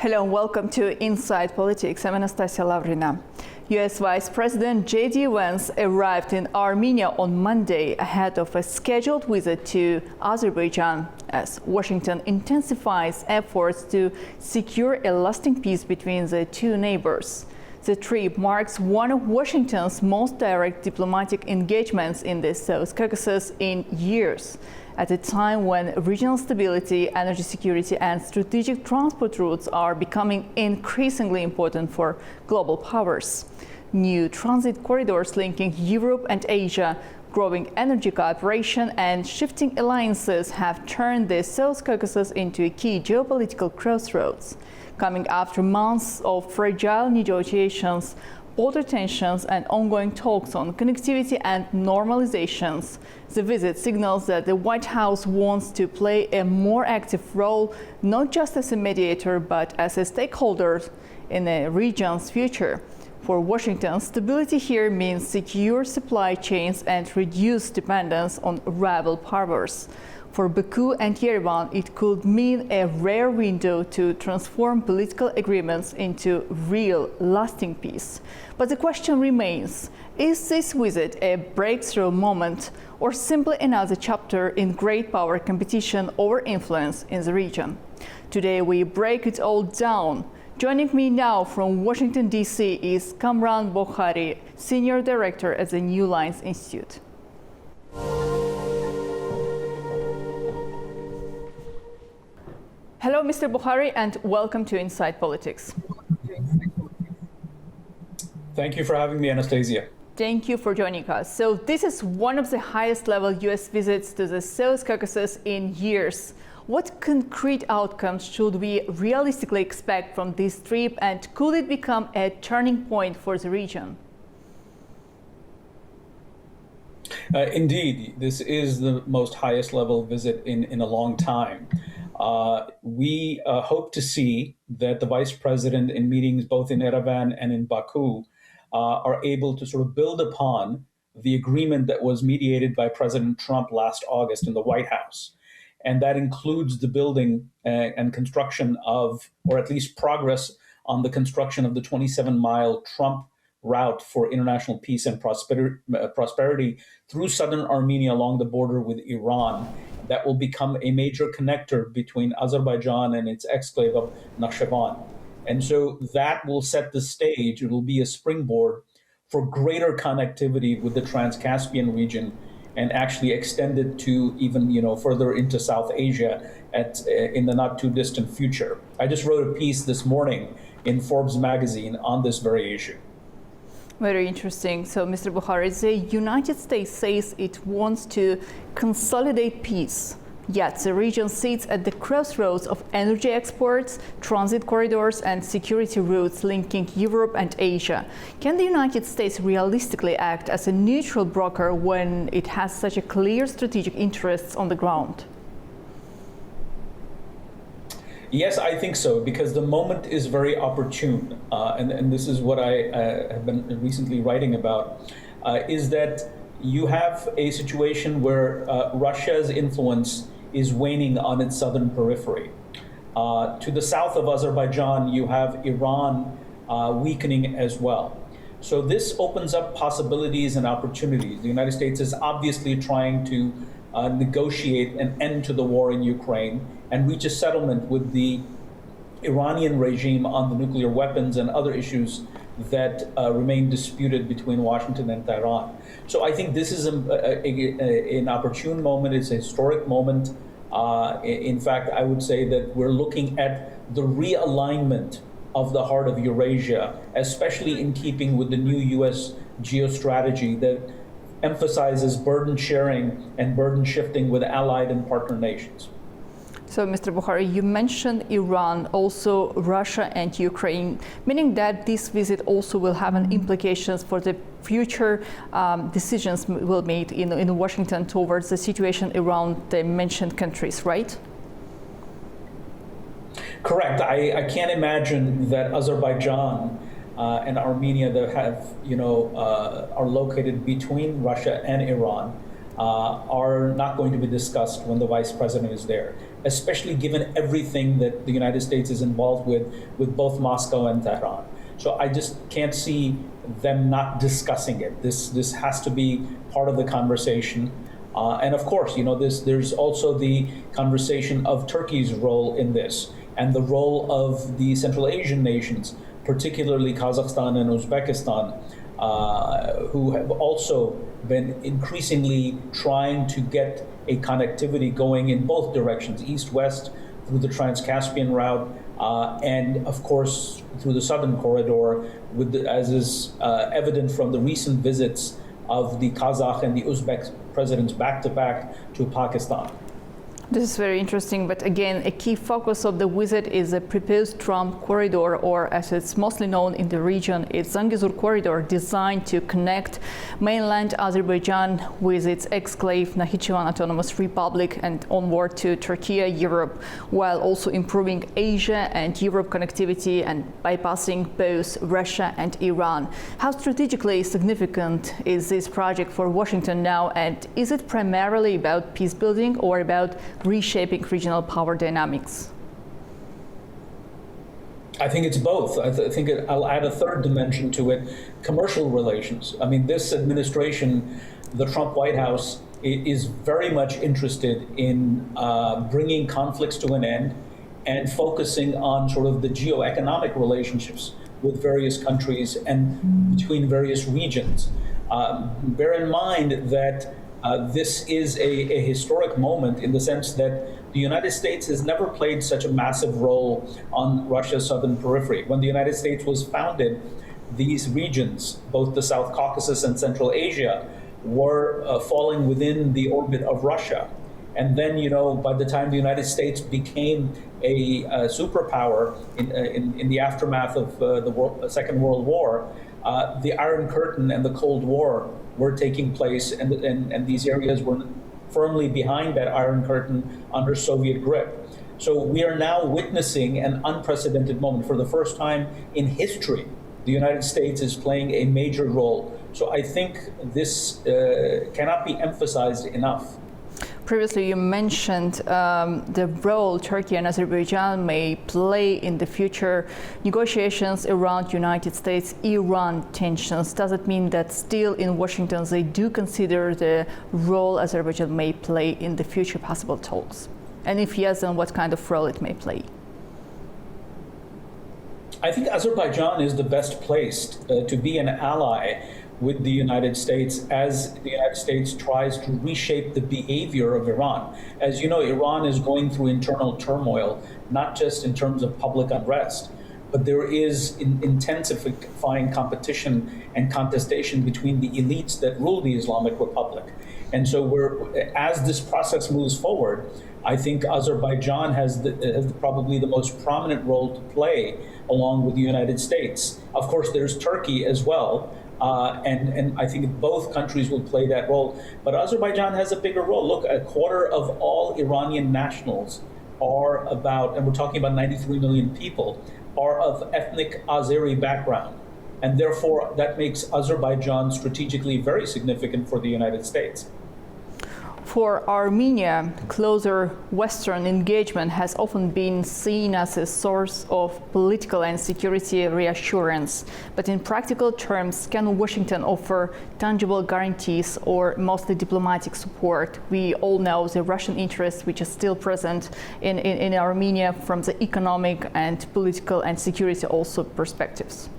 Hello and welcome to Inside Politics. I'm Anastasia Lavrina. U.S. Vice President J.D. Vance arrived in Armenia on Monday ahead of a scheduled visit to Azerbaijan as Washington intensifies efforts to secure a lasting peace between the two neighbors. The trip marks one of Washington's most direct diplomatic engagements in the South Caucasus in years, at a time when regional stability, energy security, and strategic transport routes are becoming increasingly important for global powers. New transit corridors linking Europe and Asia, growing energy cooperation, and shifting alliances have turned the South Caucasus into a key geopolitical crossroads. Coming after months of fragile negotiations, border tensions, and ongoing talks on connectivity and normalizations, the visit signals that the White House wants to play a more active role, not just as a mediator, but as a stakeholder in the region's future. For Washington, stability here means secure supply chains and reduced dependence on rival powers. For Baku and Yerevan, it could mean a rare window to transform political agreements into real, lasting peace. But the question remains, is this visit a breakthrough moment or simply another chapter in great power competition over influence in the region? Today we break it all down. Joining me now from Washington, D.C. is Kamran Bokhari, Senior Director at the New Lines Institute. Hello, Mr. Bokhari, and welcome to Inside Politics. Thank you for having me, Anastasia. Thank you for joining us. So this is one of the highest level U.S. visits to the South Caucasus in years. What concrete outcomes should we realistically expect from this trip, and could it become a turning point for the region? Indeed, this is the most highest level visit in a long time. We hope to see that the vice president in meetings both in Yerevan and in Baku are able to sort of build upon the agreement that was mediated by President Trump last August in the White House. And that includes the building and construction of, or at least progress on the construction of the 27-mile Trump route for international peace and prosperity through southern Armenia along the border with Iran. That will become a major connector between Azerbaijan and its exclave of Nakhchivan. And so that will set the stage. It will be a springboard for greater connectivity with the Trans-Caspian region and actually extend it to even further into South Asia in the not too distant future. I just wrote a piece this morning in Forbes magazine on this very issue. Very interesting. So, Mr. Bokhari, the United States says it wants to consolidate peace, yet the region sits at the crossroads of energy exports, transit corridors, and security routes linking Europe and Asia. Can the United States realistically act as a neutral broker when it has such a clear strategic interests on the ground? Yes, I think so, because the moment is very opportune. And this is what I have been recently writing about, is that you have a situation where Russia's influence is waning on its southern periphery. To the south of Azerbaijan, you have Iran weakening as well. So this opens up possibilities and opportunities. The United States is obviously trying to negotiate an end to the war in Ukraine and reach a settlement with the Iranian regime on the nuclear weapons and other issues that remain disputed between Washington and Tehran. So I think this is an opportune moment. It's a historic moment. In fact, I would say that we're looking at the realignment of the heart of Eurasia, especially in keeping with the new U.S. geostrategy that emphasizes burden sharing and burden shifting with allied and partner nations. So, Mr. Bokhari, you mentioned Iran, also Russia and Ukraine, meaning that this visit also will have an implications for the future decisions will made in Washington towards the situation around the mentioned countries, right? Correct. I can't imagine that Azerbaijan and Armenia that have, are located between Russia and Iran are not going to be discussed when the vice president is there, especially given everything that the United States is involved with both Moscow and Tehran. So I just can't see them not discussing it. This has to be part of the conversation. And of course, there's also the conversation of Turkey's role in this and the role of the Central Asian nations, particularly Kazakhstan and Uzbekistan, who have also been increasingly trying to get a connectivity going in both directions, east-west through the Trans-Caspian route, and of course through the southern corridor, as is evident from the recent visits of the Kazakh and the Uzbek presidents back-to-back to Pakistan. This is very interesting, but again, a key focus of the visit is a proposed Trump corridor, or as it's mostly known in the region, it's Zangezur corridor, designed to connect mainland Azerbaijan with its exclave Nakhichevan Autonomous Republic and onward to Turkey, Europe, while also improving Asia and Europe connectivity and bypassing both Russia and Iran. How strategically significant is this project for Washington now, and is it primarily about peace building or about reshaping regional power dynamics? I think it's both. I think I'll add a third dimension to it, commercial relations. I mean, this administration, the Trump White House, is very much interested in bringing conflicts to an end and focusing on sort of the geoeconomic relationships with various countries and between various regions. Bear in mind that this is a historic moment in the sense that the United States has never played such a massive role on Russia's southern periphery. When the United States was founded, these regions, both the South Caucasus and Central Asia, were falling within the orbit of Russia. And then, by the time the United States became a superpower in the aftermath of the Second World War, the Iron Curtain and the Cold War were taking place, and these areas were firmly behind that Iron Curtain under Soviet grip. So we are now witnessing an unprecedented moment. For the first time in history, the United States is playing a major role. So I think this cannot be emphasized enough. Previously, you mentioned the role Turkey and Azerbaijan may play in the future negotiations around United States-Iran tensions. Does it mean that still in Washington they do consider the role Azerbaijan may play in the future possible talks? And if yes, then what kind of role it may play? I think Azerbaijan is the best placed to be an ally with the United States as the United States tries to reshape the behavior of Iran. As you know, Iran is going through internal turmoil, not just in terms of public unrest, but there is intensifying competition and contestation between the elites that rule the Islamic Republic. And so as this process moves forward, I think Azerbaijan has probably the most prominent role to play along with the United States. Of course, there's Turkey as well, and I think both countries will play that role. But Azerbaijan has a bigger role. Look, a quarter of all Iranian nationals are about, and we're talking about 93 million people, are of ethnic Azeri background. And therefore, that makes Azerbaijan strategically very significant for the United States. For Armenia, closer Western engagement has often been seen as a source of political and security reassurance. But in practical terms, can Washington offer tangible guarantees or mostly diplomatic support? We all know the Russian interest, which is still present in Armenia from the economic and political and security also perspectives.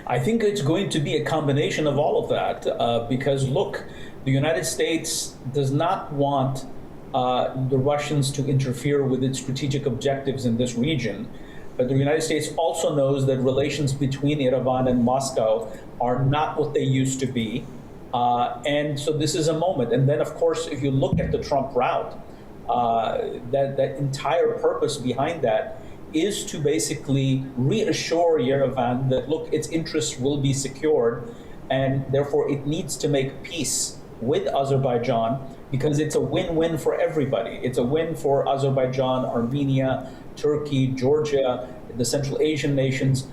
I think it's going to be a combination of all of that because, look, the United States does not want the Russians to interfere with its strategic objectives in this region. But the United States also knows that relations between Yerevan and Moscow are not what they used to be. And so this is a moment. And then, of course, if you look at the Trump route, that entire purpose behind that is to basically reassure Yerevan that, look, its interests will be secured, and therefore it needs to make peace with Azerbaijan because it's a win-win for everybody. It's a win for Azerbaijan, Armenia, Turkey, Georgia, the Central Asian nations,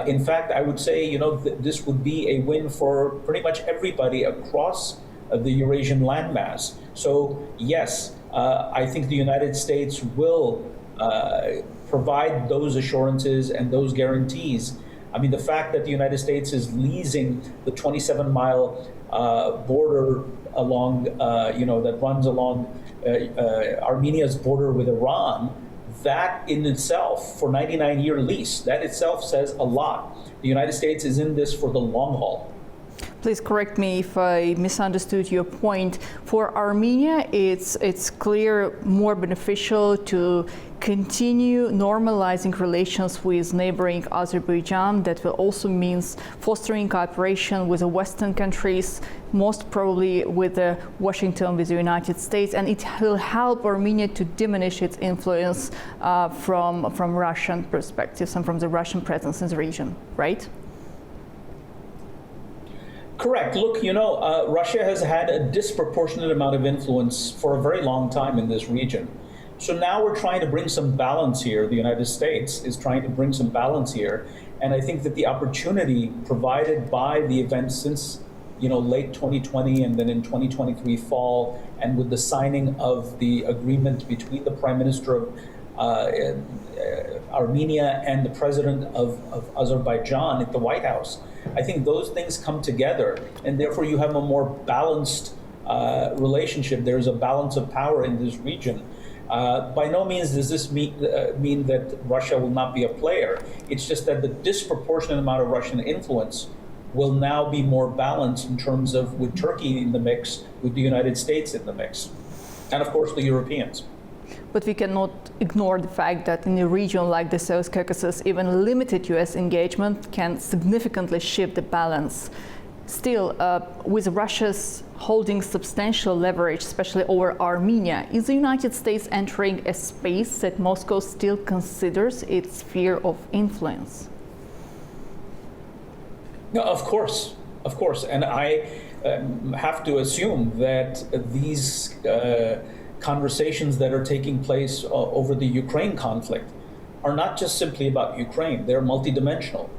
In fact, I would say, this would be a win for pretty much everybody across the Eurasian landmass. So yes, I think the United States will provide those assurances and those guarantees. I mean, the fact that the United States is leasing the 27-mile border along, that runs along Armenia's border with Iran, that in itself, for 99-year lease, that itself says a lot. The United States is in this for the long haul. Please correct me if I misunderstood your point. For Armenia, it's clear more beneficial to continue normalizing relations with neighboring Azerbaijan. That will also means fostering cooperation with the Western countries, most probably with Washington, with the United States, and it will help Armenia to diminish its influence from Russian perspectives and from the Russian presence in the region, right? Correct. Look, Russia has had a disproportionate amount of influence for a very long time in this region. So now we're trying to bring some balance here. The United States is trying to bring some balance here. And I think that the opportunity provided by the events since, late 2020 and then in 2023 fall, and with the signing of the agreement between the Prime Minister of Armenia and the President of Azerbaijan at the White House, I think those things come together, and therefore you have a more balanced relationship. There's a balance of power in this region. By no means does this mean that Russia will not be a player. It's just that the disproportionate amount of Russian influence will now be more balanced in terms of with Turkey in the mix, with the United States in the mix, and of course the Europeans. But we cannot ignore the fact that in a region like the South Caucasus, even limited US engagement can significantly shift the balance. Still, with Russia's holding substantial leverage, especially over Armenia, is the United States entering a space that Moscow still considers its sphere of influence? No, of course. And I have to assume that these conversations that are taking place over the Ukraine conflict are not just simply about Ukraine, they're multidimensional.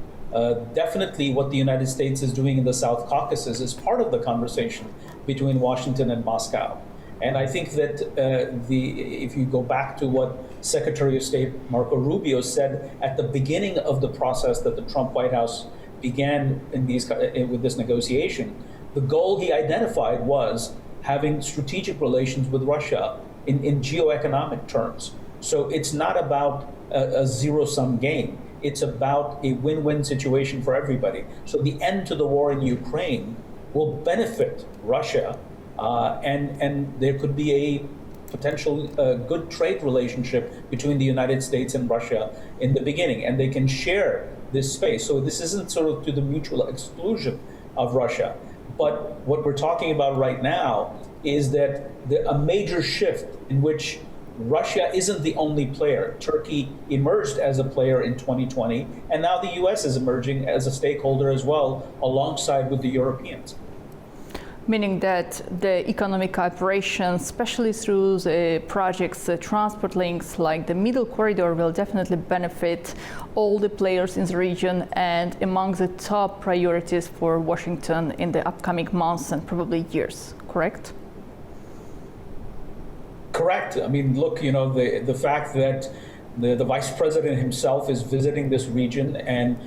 Definitely what the United States is doing in the South Caucasus is part of the conversation between Washington and Moscow. And I think that if you go back to what Secretary of State Marco Rubio said at the beginning of the process that the Trump White House began with this negotiation, the goal he identified was having strategic relations with Russia in geoeconomic terms. So it's not about a zero-sum game. It's about a win-win situation for everybody. So the end to the war in Ukraine will benefit Russia, and there could be a potential good trade relationship between the United States and Russia in the beginning, and they can share this space. So this isn't sort of to the mutual exclusion of Russia. But what we're talking about right now is that a major shift in which Russia isn't the only player. Turkey emerged as a player in 2020, and now the US is emerging as a stakeholder as well, alongside with the Europeans. Meaning that the economic cooperation, especially through the projects, the transport links like the Middle Corridor, will definitely benefit all the players in the region and among the top priorities for Washington in the upcoming months and probably years, correct? Correct. I mean, look, the fact that the vice president himself is visiting this region, and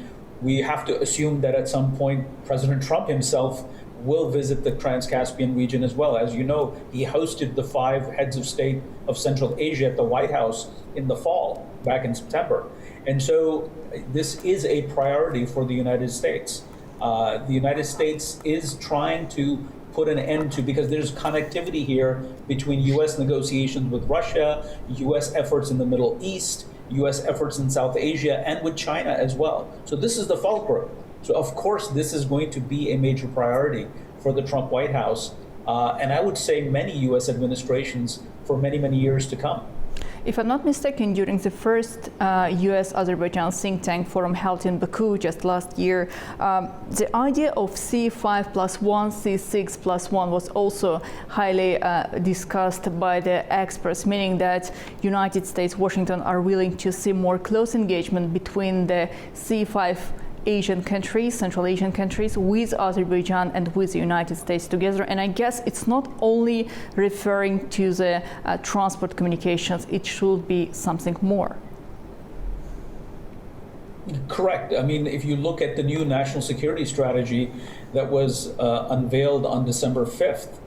we have to assume that at some point President Trump himself will visit the Trans-Caspian region as well. As you know, he hosted the 5 heads of state of Central Asia at the White House in the fall, back in September. And so this is a priority for the United States. The United States is trying to put an end to, because there's connectivity here between US negotiations with Russia, US efforts in the Middle East, US efforts in South Asia, and with China as well. So this is the fulcrum. So of course, this is going to be a major priority for the Trump White House, and I would say many US administrations for many, many years to come. If I'm not mistaken, during the first US-Azerbaijan think tank forum held in Baku just last year, the idea of C5+1, C6+1 was also highly discussed by the experts, meaning that United States, Washington are willing to see more close engagement between the C5 Asian countries, Central Asian countries, with Azerbaijan and with the United States together. And I guess it's not only referring to the transport communications, it should be something more. Correct. I mean, if you look at the new national security strategy that was unveiled on December 5th,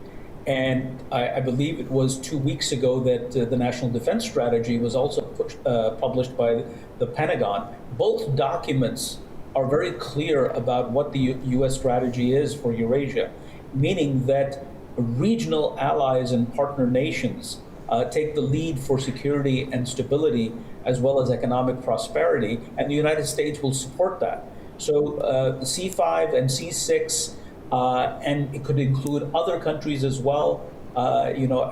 and I believe it was 2 weeks ago that the National Defense Strategy was also published by the Pentagon, both documents are very clear about what the U.S. strategy is for Eurasia, meaning that regional allies and partner nations take the lead for security and stability as well as economic prosperity, and the United States will support that. So C5 and C6, and it could include other countries as well,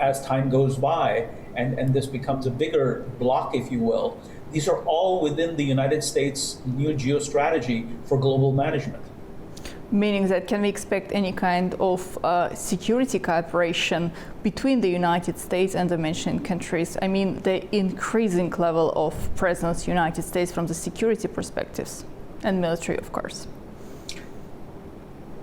as time goes by, and this becomes a bigger block, if you will. These are all within the United States' new geostrategy for global management. Meaning that can we expect any kind of security cooperation between the United States and the mentioned countries? I mean, the increasing level of presence United States from the security perspectives and military, of course.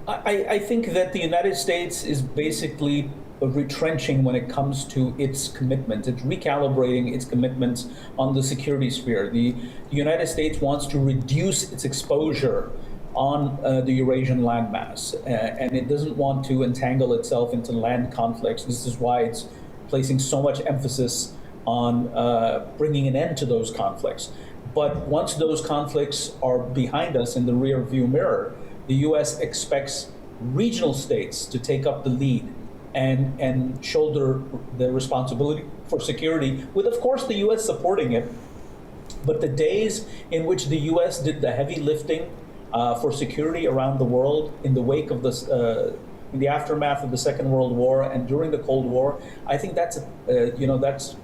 I think that the United States is basically retrenching when it comes to its commitments. It's recalibrating its commitments on the security sphere. The United States wants to reduce its exposure on the Eurasian landmass, and it doesn't want to entangle itself into land conflicts. This is why it's placing so much emphasis on bringing an end to those conflicts. But once those conflicts are behind us in the rear view mirror, the U.S. expects regional states to take up the lead and shoulder the responsibility for security, with, of course, the U.S. supporting it. But the days in which the U.S. did the heavy lifting for security around the world in the wake of this, in the aftermath of the Second World War and during the Cold War, I think that's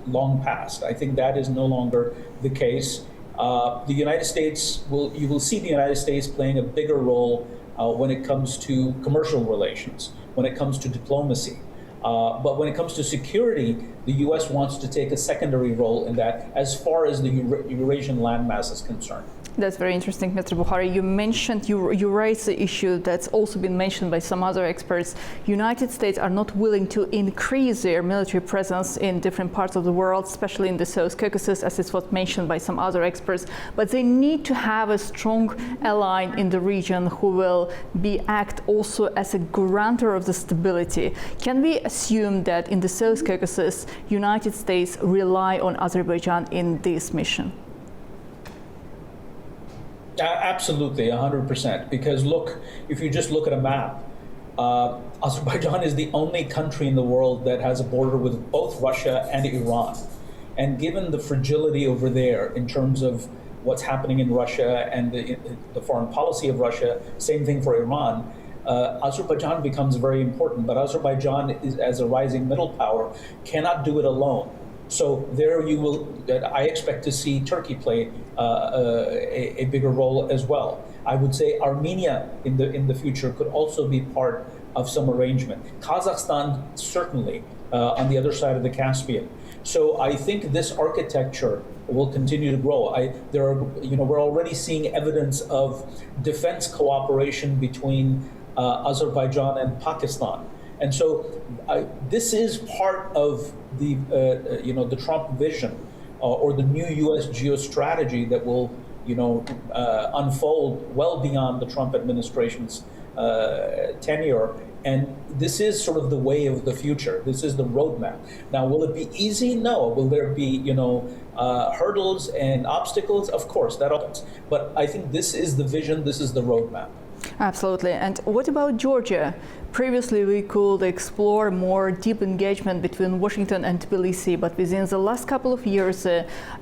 long past. I think that is no longer the case. The United States you will see the United States playing a bigger role when it comes to commercial relations, when it comes to diplomacy. But when it comes to security, the U.S. wants to take a secondary role in that as far as the Eurasian landmass is concerned. That's very interesting, Mr. Bokhari. You mentioned, you raised the issue that's also been mentioned by some other experts. United States are not willing to increase their military presence in different parts of the world, especially in the South Caucasus, as it was mentioned by some other experts. But they need to have a strong ally in the region who will act also as a guarantor of the stability. Can we assume that in the South Caucasus, United States rely on Azerbaijan in this mission? Absolutely, 100%. Because look, if you just look at a map, Azerbaijan is the only country in the world that has a border with both Russia and Iran. And given the fragility over there in terms of what's happening in Russia and the foreign policy of Russia, same thing for Iran, Azerbaijan becomes very important. But Azerbaijan, as a rising middle power, cannot do it alone. So there I expect to see Turkey play a bigger role as well. I would say Armenia in the future could also be part of some arrangement. Kazakhstan certainly on the other side of the Caspian. So I think this architecture will continue to grow. We're already seeing evidence of defense cooperation between Azerbaijan and Pakistan. And so this is part of the Trump vision or the new U.S. geostrategy that will unfold well beyond the Trump administration's tenure. And this is sort of the way of the future. This is the roadmap. Now, will it be easy? No. Will there be hurdles and obstacles? Of course, that happens. But I think this is the vision. This is the roadmap. Absolutely. And what about Georgia? Previously, we could explore more deep engagement between Washington and Tbilisi, but within the last couple of years,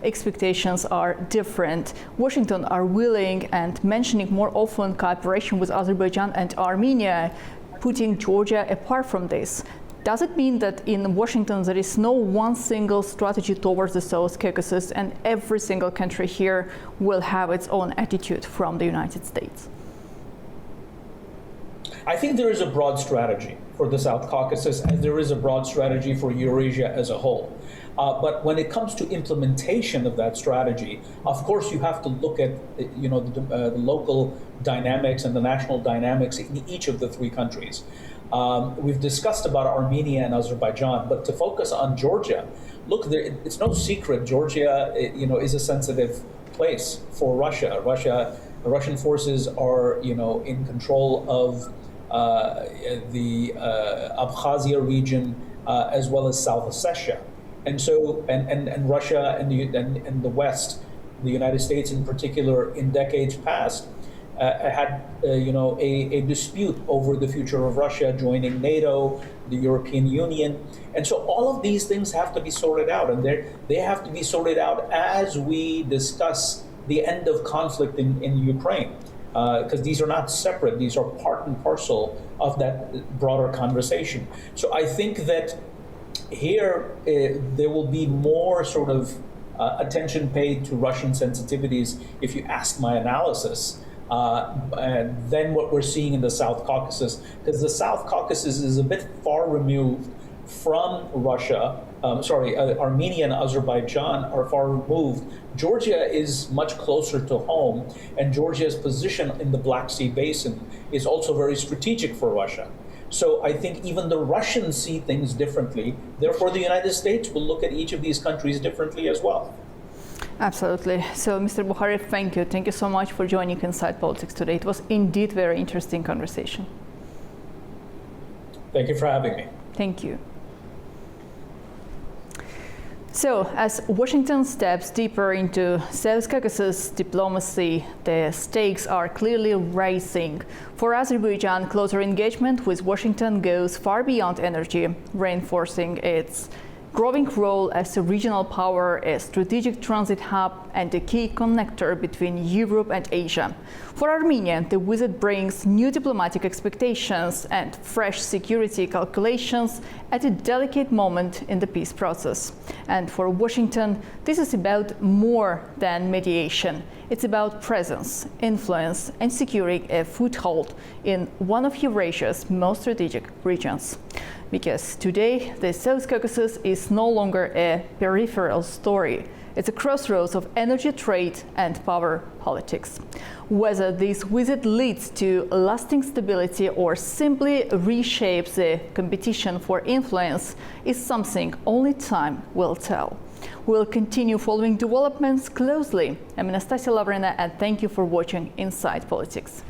expectations are different. Washington are willing and mentioning more often cooperation with Azerbaijan and Armenia, putting Georgia apart from this. Does it mean that in Washington there is no one single strategy towards the South Caucasus and every single country here will have its own attitude from the United States? I think there is a broad strategy for the South Caucasus, as there is a broad strategy for Eurasia as a whole. But when it comes to implementation of that strategy, of course, you have to look at the local dynamics and the national dynamics in each of the three countries. We've discussed about Armenia and Azerbaijan, but to focus on Georgia, look, it's no secret Georgia, is a sensitive place for Russia. The Russian forces are, in control of the Abkhazia region as well as South Ossetia. And so, and Russia and the West, the United States in particular, in decades past, had a dispute over the future of Russia joining NATO, the European Union, and so all of these things have to be sorted out, and they have to be sorted out as we discuss the end of conflict in Ukraine, because these are not separate; these are part and parcel of that broader conversation. So I think that here there will be more sort of attention paid to Russian sensitivities, if you ask my analysis, than what we're seeing in the South Caucasus, because the South Caucasus is a bit far removed from Russia. Armenia and Azerbaijan are far removed. Georgia is much closer to home, and Georgia's position in the Black Sea Basin is also very strategic for Russia. So I think even the Russians see things differently. Therefore, the United States will look at each of these countries differently as well. Absolutely. So, Mr. Bokhari, thank you. Thank you so much for joining Inside Politics today. It was indeed a very interesting conversation. Thank you for having me. Thank you. So, as Washington steps deeper into South Caucasus diplomacy, the stakes are clearly rising. For Azerbaijan, closer engagement with Washington goes far beyond energy, reinforcing its growing role as a regional power, a strategic transit hub, and a key connector between Europe and Asia. For Armenia, the visit brings new diplomatic expectations and fresh security calculations at a delicate moment in the peace process. And for Washington, this is about more than mediation. It's about presence, influence, and securing a foothold in one of Eurasia's most strategic regions. Because today, the South Caucasus is no longer a peripheral story. It's a crossroads of energy trade and power politics. Whether this visit leads to lasting stability or simply reshapes the competition for influence is something only time will tell. We'll continue following developments closely. I'm Anastasia Lavrina, and thank you for watching Inside Politics.